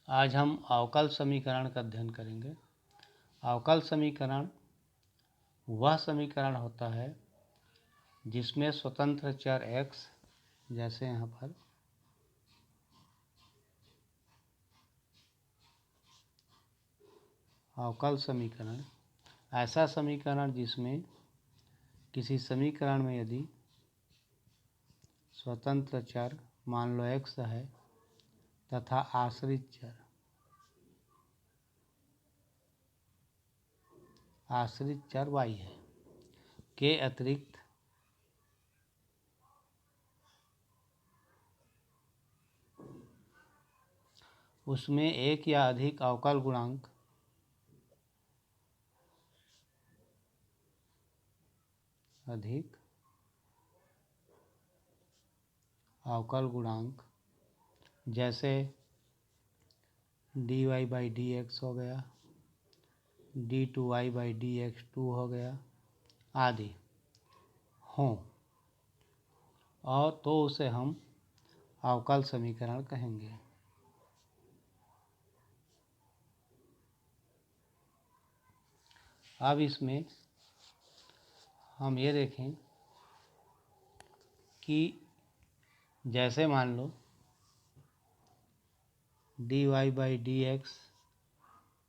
आज हम अवकल समीकरण का अध्ययन करेंगे। अवकल समीकरण वह समीकरण होता है जिसमें स्वतंत्र चर x, जैसे यहाँ पर अवकल समीकरण, ऐसा समीकरण जिसमें किसी समीकरण में यदि स्वतंत्र चर मान लो x है तथा आश्रित चर y है के अतिरिक्त उसमें एक या अधिक अवकल गुणांक जैसे dy/dx हो गया, d2y/dx2 हो गया आदि हों, और तो उसे हम अवकल समीकरण कहेंगे। अब इसमें हम ये देखें कि जैसे मान लो dy/dx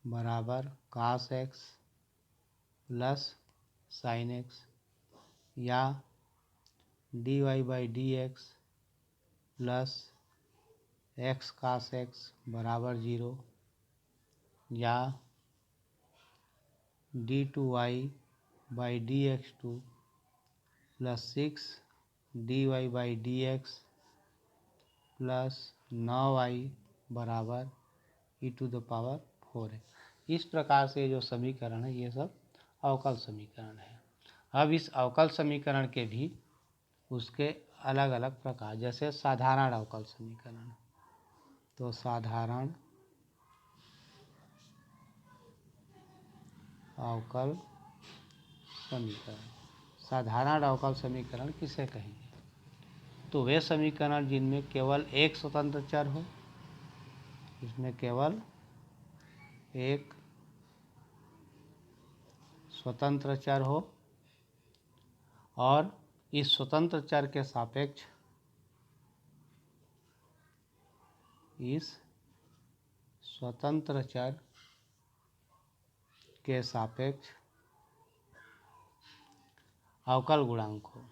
बराबर cos x plus sin x, या dy/dx plus x cos x बराबर 0, या d2y/dx2 plus 6 dy/dx plus 9y बराबर e⁴ है। इस प्रकार से जो समीकरण है ये सब अवकल समीकरण है। अब इस अवकल समीकरण के भी उसके अलग अलग प्रकार, जैसे साधारण अवकल समीकरण, तो साधारण अवकल समीकरण किसे कहेंगे? तो वे समीकरण जिनमें केवल एक स्वतंत्र चर हो, इसमें केवल एक स्वतंत्र चर हो और इस स्वतंत्र चर के सापेक्ष अवकल गुणांक हो,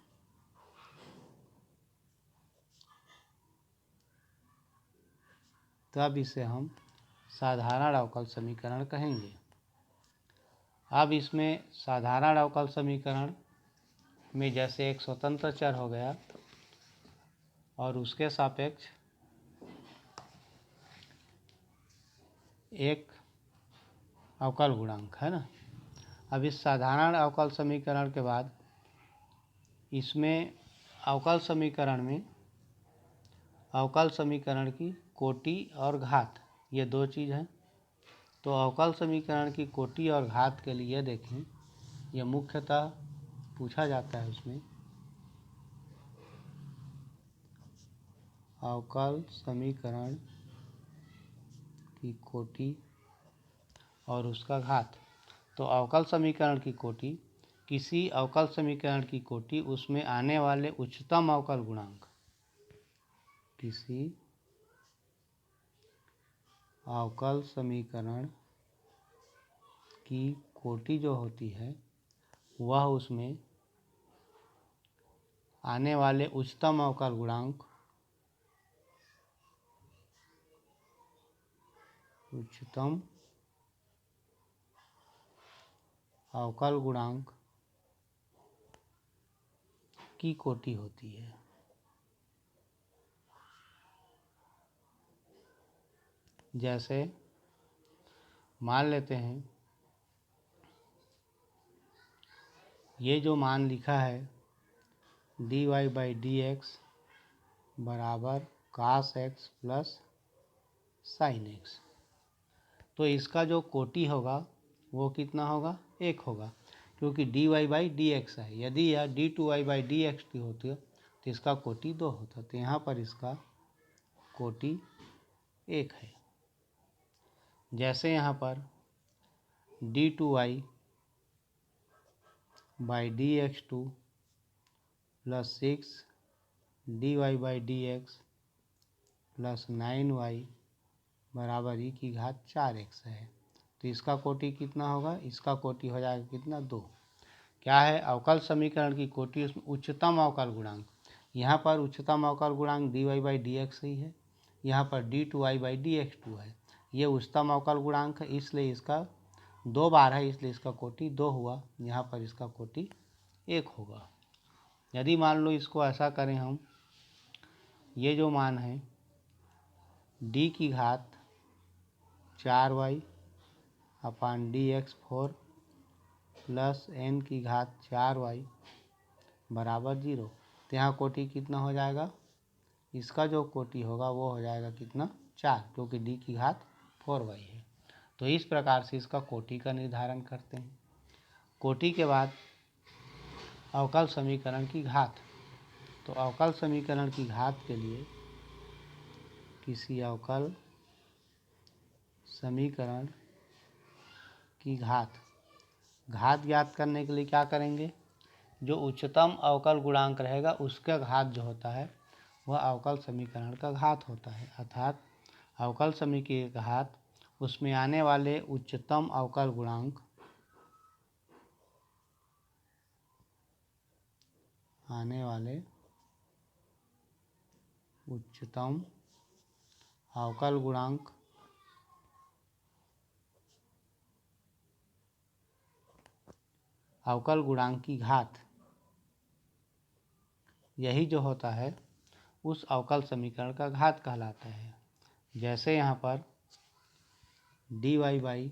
तब इसे हम साधारण अवकल समीकरण कहेंगे। अब इसमें साधारण अवकल समीकरण में जैसे एक स्वतंत्र चर हो गया और उसके सापेक्ष एक अवकल गुणांक है ना। अब इस साधारण अवकल समीकरण के बाद इसमें अवकल समीकरण की कोटि और घात, ये दो चीज़ हैं। तो अवकल समीकरण की कोटि और घात के लिए देखें, यह मुख्यतः पूछा जाता है उसमें अवकल समीकरण की कोटि और उसका घात। तो अवकल समीकरण की कोटि, किसी अवकल समीकरण की कोटि उसमें आने वाले उच्चतम अवकल गुणांक, किसी अवकल समीकरण की कोटि जो होती है वह उसमें आने वाले उच्चतम अवकल गुणांक की कोटि होती है। जैसे मान लेते हैं ये जो मान लिखा है dy/dx बराबर cos x plus sin x, तो इसका जो कोटि होगा वो कितना होगा? 1 होगा, क्योंकि dy/dx है। यदि यह d2y/dx होती है तो इसका कोटि 2 होता, तो यहाँ पर इसका कोटि 1 है। जैसे यहाँ पर d2y by dx2 plus 6 dy by dx plus 9y बराबर e की घात 4x है। तो इसका कोटि कितना होगा? इसका कोटि हो जाएगा कितना? 2। क्या है? अवकल समीकरण की कोटि, उसमें उच्चतम अवकल गुणांक। यहाँ पर उच्चतम अवकल गुणांक dy बाई dx ही है, यहाँ पर d2y बाई dx2 है। ये उच्चतम अवकल गुणांक है, इसलिए इसका 2 बार है, इसलिए इसका कोटि 2 हुआ। यहाँ पर इसका कोटि 1 होगा। यदि मान लो इसको ऐसा करें हम, ये जो मान है d की घात 4y अपान dx4 प्लस n की घात 4y बराबर 0, तो यहाँ कोटि कितना हो जाएगा? इसका जो कोटि होगा वो हो जाएगा कितना? 4, क्योंकि d की घात 4y है। तो इस प्रकार से इसका कोटि का निर्धारण करते हैं। कोटि के बाद अवकल समीकरण की घात। तो अवकल समीकरण की घात के लिए किसी अवकल समीकरण की घात ज्ञात करने के लिए क्या करेंगे? जो उच्चतम अवकल गुणांक रहेगा उसका घात जो होता है वह अवकल समीकरण का घात होता है। अर्थात अवकल समीकरण का घात उसमें आने वाले उच्चतम अवकल गुणांक अवकल गुणांक की घात, यही जो होता है उस अवकल समीकरण का घात कहलाता है। जैसे यहाँ पर dy बाई,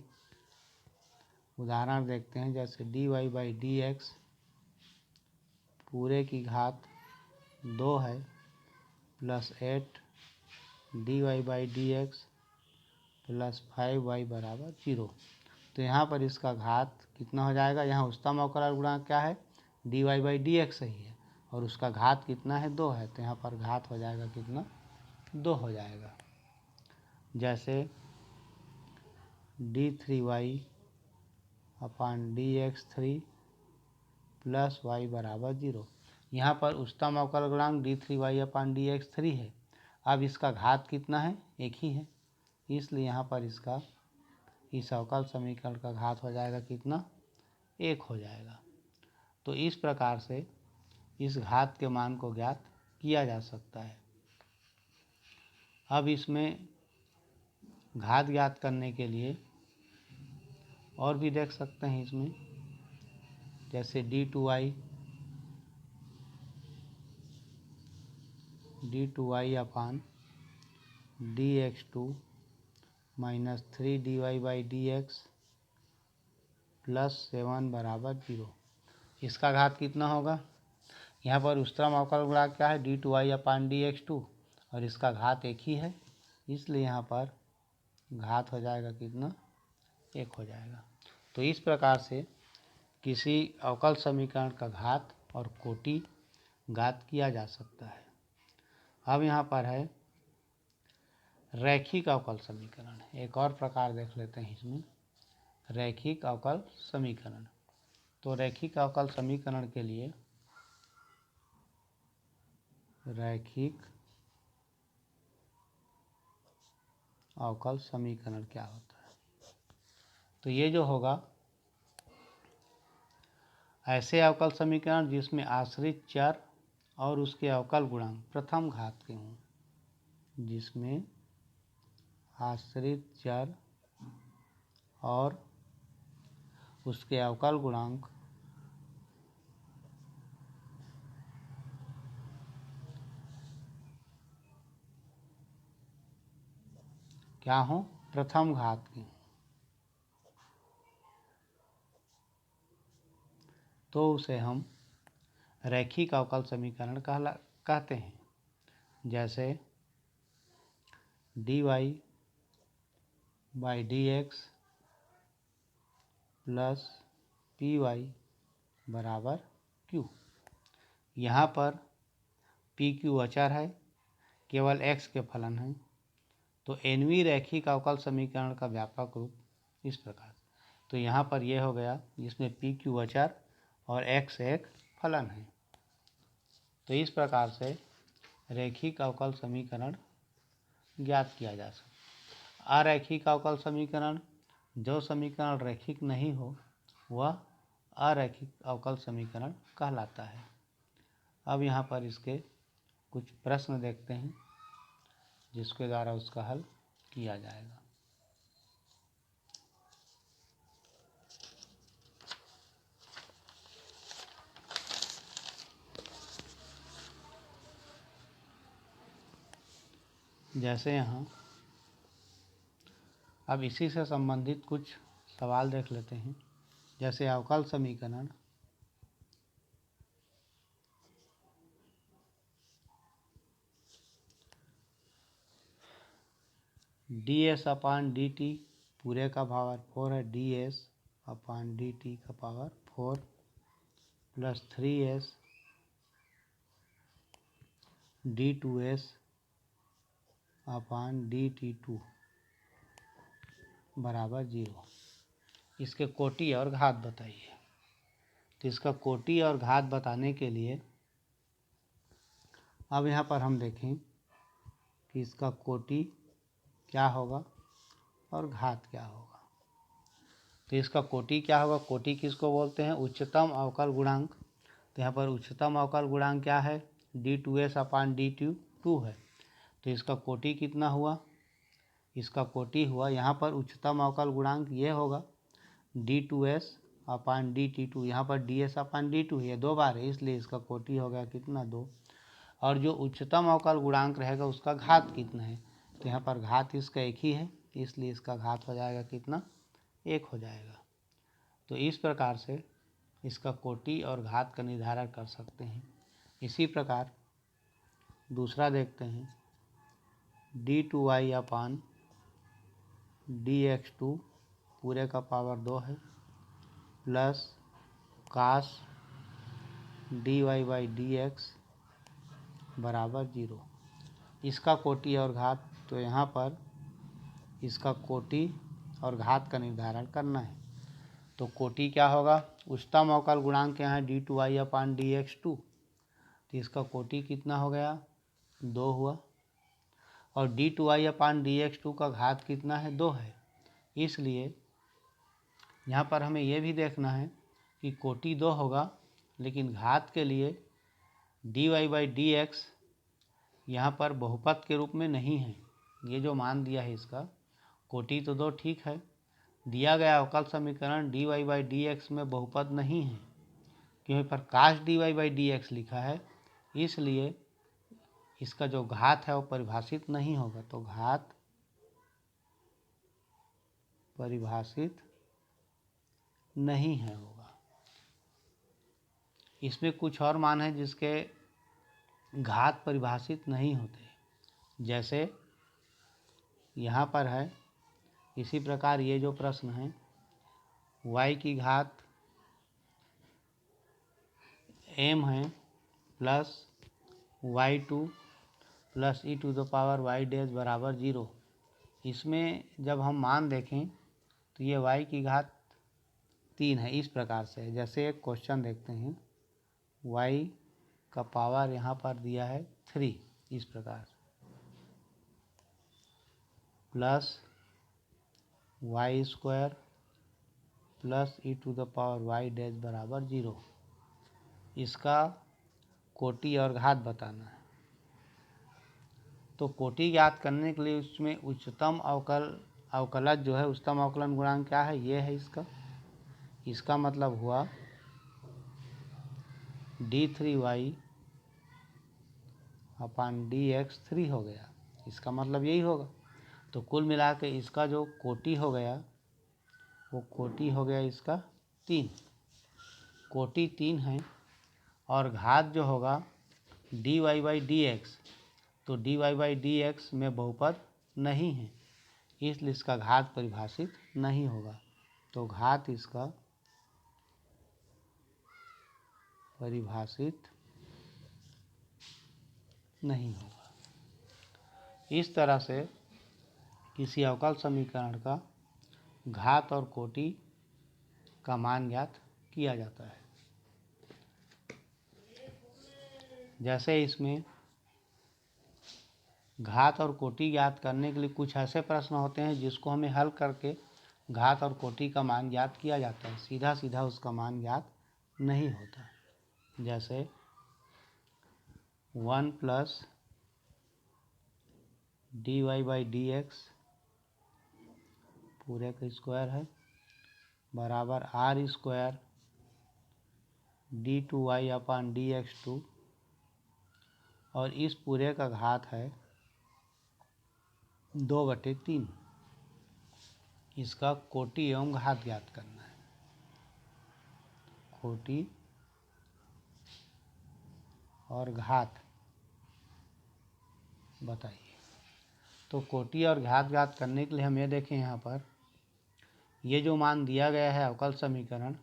उदाहरण देखते हैं, जैसे dy बाई dx पूरे की घात 2 है plus 8 dy by dx plus 5y बराबर 0। तो यहाँ पर इसका घात कितना हो जाएगा? यहाँ उच्चतम अवकल गुणांक क्या है? dy बाई dx ही है, और उसका घात कितना है? 2 है। तो यहाँ पर घात हो जाएगा कितना? 2 हो जाएगा। जैसे d3y अपान dx3 प्लस y बराबर 0। यहाँ पर उच्चतम अवकल गुणांक d3y अपान dx3 है। अब इसका घात कितना है? 1 ही है, इसलिए यहाँ पर इसका इस अवकल समीकरण का घात हो जाएगा कितना? 1 हो जाएगा। तो इस प्रकार से इस घात के मान को ज्ञात किया जा सकता है। अब इसमें घात ज्ञात करने के लिए और भी देख सकते हैं इसमें, जैसे d2y upon dx2 minus 3 dy by dx plus 7 बराबर 0। इसका घात कितना होगा? यहाँ पर उच्चतम अवकल गुणांक क्या है? d2y अपान dx2, और इसका घात 1 ही है, इसलिए यहाँ पर घात हो जाएगा कितना? 1 हो जाएगा। तो इस प्रकार से किसी अवकल समीकरण का घात और कोटि ज्ञात किया जा सकता है। अब यहाँ पर है रैखिक अवकल समीकरण। एक और प्रकार देख लेते हैं इसमें, रैखिक अवकल समीकरण। तो रैखिक अवकल समीकरण के लिए रैखिक अवकल समीकरण क्या होता है? तो ये जो होगा, ऐसे अवकल समीकरण जिसमें आश्रित चर और उसके अवकल गुणांक प्रथम घात के हों, जिसमें आश्रित चर और उसके अवकल गुणांक क्या हों? प्रथम घात के, तो उसे हम रैखिक अवकल समीकरण कहते हैं। जैसे dy by dx plus py बराबर q। यहाँ पर pq अचर है, केवल x के फलन हैं, तो nवीं रैखिक अवकल समीकरण का व्यापक रूप इस प्रकार। तो यहाँ पर यह हो गया जिसमें p q अचर और x एक फलन है। तो इस प्रकार से रैखिक अवकल समीकरण ज्ञात किया जा सकता। अरैखिक अवकल समीकरण, जो समीकरण रैखिक नहीं हो वह अरैखिक अवकल समीकरण कहलाता है। अब यहाँ पर इसके कुछ प्रश्न देखते हैं जिसके द्वारा उसका हल किया जाएगा। जैसे यहाँ अब इसी से संबंधित कुछ सवाल देख लेते हैं। जैसे अवकल समीकरण ds अपान डी टी पूरे का पावर 4 है, ds अपान डी टी का पावर 4 प्लस 3s d2s अपान डी टी 2 बराबर 0। इसके कोटि और घात बताइए। तो इसका कोटि और घात बताने के लिए अब यहाँ पर हम देखें कि इसका कोटि क्या होगा और घात क्या होगा। तो इसका कोटि क्या होगा, कोटि किसको बोलते हैं, उच्चतम अवकल गुणांक। तो यहाँ पर उच्चतम अवकल गुणांक क्या है, d2s अपान d2 है। तो इसका कोटि कितना हुआ, इसका कोटि हुआ यहाँ पर उच्चतम अवकल गुणांक ये होगा d2s अपान dt2। यहाँ पर ds अपान d2 है, 2 बार है, इसलिए इसका कोटि हो गया कितना, 2। और जो उच्चतम अवकल गुणांक रहेगा उसका घात कितना है, तो यहाँ पर घात इसका एक ही है, इसलिए इसका घात हो जाएगा कितना, 1 हो जाएगा। तो इस प्रकार से इसका कोटि और घात का निर्धारण कर सकते हैं। इसी प्रकार दूसरा देखते हैं, d2y अपान dx2 पूरे का पावर 2 है plus cos dy by dx बराबर 0। इसका कोटि और घात, तो यहाँ पर इसका कोटि और घात का निर्धारण करना है। तो कोटि क्या होगा, उच्चतम अवकल गुणांक यहाँ है d2y अपान dx2। तो इसका कोटि कितना हो गया, 2 हुआ। और d2y अपान dx2 का घात कितना है, 2 है। इसलिए यहाँ पर हमें यह भी देखना है कि कोटि 2 होगा, लेकिन घात के लिए dy बाई dx यहाँ पर बहुपद के रूप में नहीं है। ये जो मान दिया है इसका कोटि तो 2 ठीक है, दिया गया अवकल समीकरण dy बाई dx में बहुपद नहीं है, क्योंकि पर काश dy बाई dx लिखा है, इसलिए इसका जो घात है वो परिभाषित नहीं होगा। तो घात परिभाषित नहीं है होगा। इसमें कुछ और मान है जिसके घात परिभाषित नहीं होते, जैसे यहाँ पर है। इसी प्रकार ये जो प्रश्न है, y की घात m है plus y2 plus e to the power y dash बराबर 0। इसमें जब हम मान देखें तो ये y की घात 3 है। इस प्रकार से जैसे एक क्वेश्चन देखते हैं, y का पावर यहाँ पर दिया है 3, इस प्रकार plus y square plus e to the power y dash बराबर 0। इसका कोटि और घात बताना है। तो कोटि ज्ञात करने के लिए उसमें उच्चतम अवकलज जो है, उच्चतम अवकलन गुणांक क्या है, ये है इसका मतलब हुआ d3y अपान dx3 हो गया। इसका मतलब यही होगा। तो कुल मिला के इसका जो कोटि हो गया वो कोटि हो गया इसका 3, कोटि 3 है। और घात जो होगा dy बाई dx, तो dy बाई dx में बहुपद नहीं है, इसलिए इसका घात परिभाषित नहीं होगा। तो घात इसका परिभाषित नहीं होगा। इस तरह से किसी अवकल समीकरण का घात और कोटि का मान ज्ञात किया जाता है। जैसे इसमें घात और कोटि ज्ञात करने के लिए कुछ ऐसे प्रश्न होते हैं जिसको हमें हल करके घात और कोटि का मान ज्ञात किया जाता है, सीधा सीधा उसका मान ज्ञात नहीं होता। जैसे 1 प्लस dy/dx पूरे का स्क्वायर है बराबर r² d2y/dx2 और इस पूरे का घात है 2/3। इसका कोटि एवं घात ज्ञात करना है। कोटि और घात बताइए। तो कोटि और घात ज्ञात करने के लिए हम ये देखें, यहाँ पर ये जो मान दिया गया है अवकल समीकरण,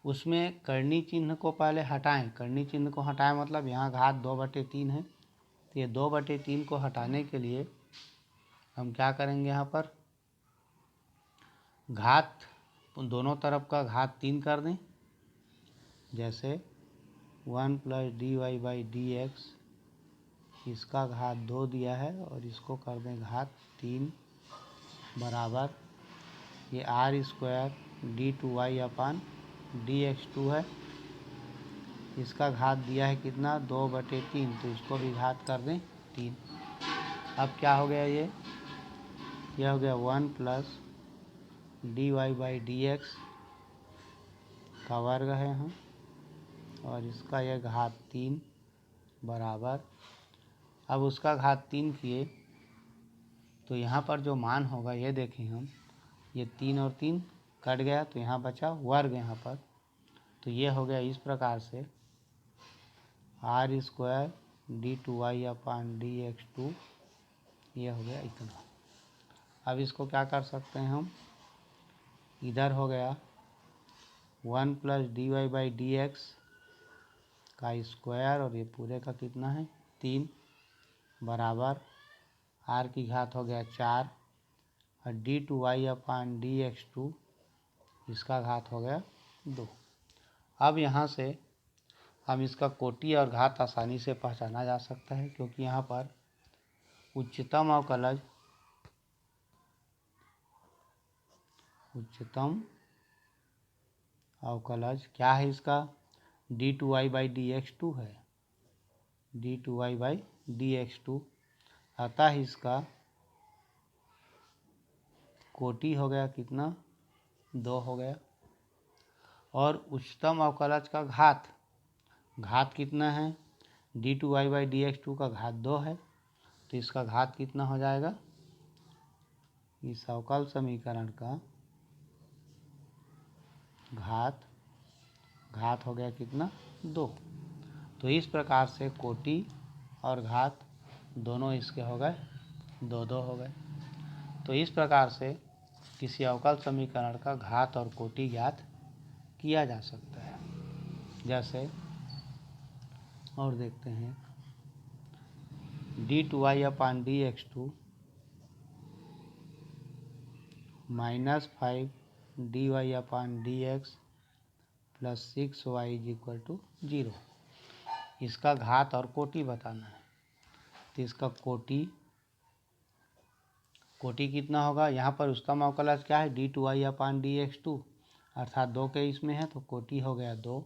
उसमें कर्णी चिन्ह को पहले हटाएं। कर्णी चिन्ह को हटाएं मतलब यहाँ घात 2/3 है, तो ये 2/3 को हटाने के लिए हम क्या करेंगे, यहाँ पर घात दोनों तरफ का घात 3 कर दें। जैसे 1 प्लस dy/dx इसका घात 2 दिया है और इसको कर दें घात 3 बराबर ये r² d2y/dx2 है। इसका घात दिया है कितना 2/3, तो इसको भी घात कर दें 3। अब क्या हो गया, ये हो गया 1 प्लस dy/dx का वर्ग है यहाँ और इसका यह घात 3 बराबर, अब उसका घात 3 किए तो यहाँ पर जो मान होगा ये देखें हम, ये 3 और 3 कट गया तो यहाँ बचा वर्ग यहाँ पर, तो ये हो गया इस प्रकार से r² d2y/dx2 ये हो गया इतना। अब इसको क्या कर सकते हैं हम, इधर हो गया 1 प्लस dy/dx का स्क्वायर और ये पूरे का कितना है 3 बराबर r की घात हो गया 4 और d2y/dx2 इसका घात हो गया 2। अब यहाँ से हम इसका कोटि और घात आसानी से पहचाना जा सकता है, क्योंकि यहाँ पर उच्चतम अवकलज क्या है, इसका d2y/dx2 है, d2y/dx2, अतः इसका कोटि हो गया कितना 2 हो गया। और उच्चतम अवकलज का घात कितना है, d2y/dx2 का घात 2 है, तो इसका घात कितना हो जाएगा, इस अवकल समीकरण का घात हो गया कितना 2। तो इस प्रकार से कोटि और घात दोनों इसके हो गए 2-2 हो गए। तो इस प्रकार से किसी अवकल समीकरण का घात और कोटि ज्ञात किया जा सकता है। जैसे और देखते हैं d2y/dx2 -5 dy/dx प्लस 6y = 0। इसका घात और कोटि बताना है, तो इसका कोटि कितना होगा, यहाँ पर उच्चतम अवकलज क्या है d2y/dx2 अर्थात 2 के इसमें है, तो कोटि हो गया 2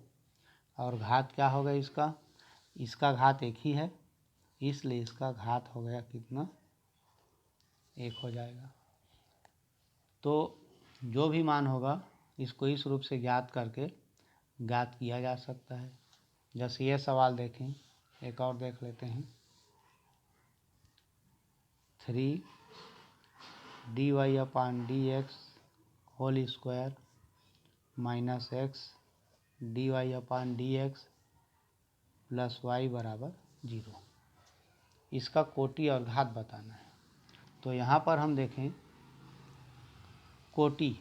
और घात क्या होगा इसका घात 1 ही है, इसलिए इसका घात हो गया कितना 1 हो जाएगा। तो जो भी मान होगा इसको इस रूप से ज्ञात करके ज्ञात किया जा सकता है। जैसे ये सवाल देखें, एक और देख लेते हैं, 3 dy/dx whole square minus x dy/dx plus y बराबर 0। इसका कोटि और घात बताना है। तो यहाँ पर हम देखें कोटि,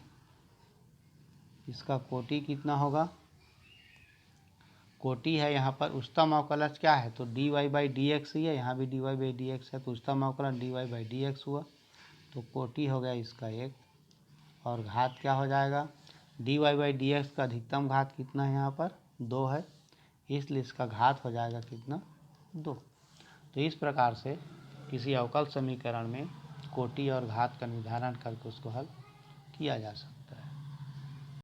इसका कोटि कितना होगा, कोटि है यहाँ पर उच्चतम अवकलज क्या है, तो dy/dx ही है, यहाँ भी dy/dx है, तो उच्चतम अवकलन dy/dx हुआ। तो कोटि हो गया इसका 1 और घात क्या हो जाएगा, dy बाई डी एक्स का अधिकतम घात कितना है, यहाँ पर 2 है, इसलिए इसका घात हो जाएगा कितना, 2। तो इस प्रकार से किसी अवकल समीकरण में कोटि और घात का निर्धारण करके उसको हल किया जा सकता है।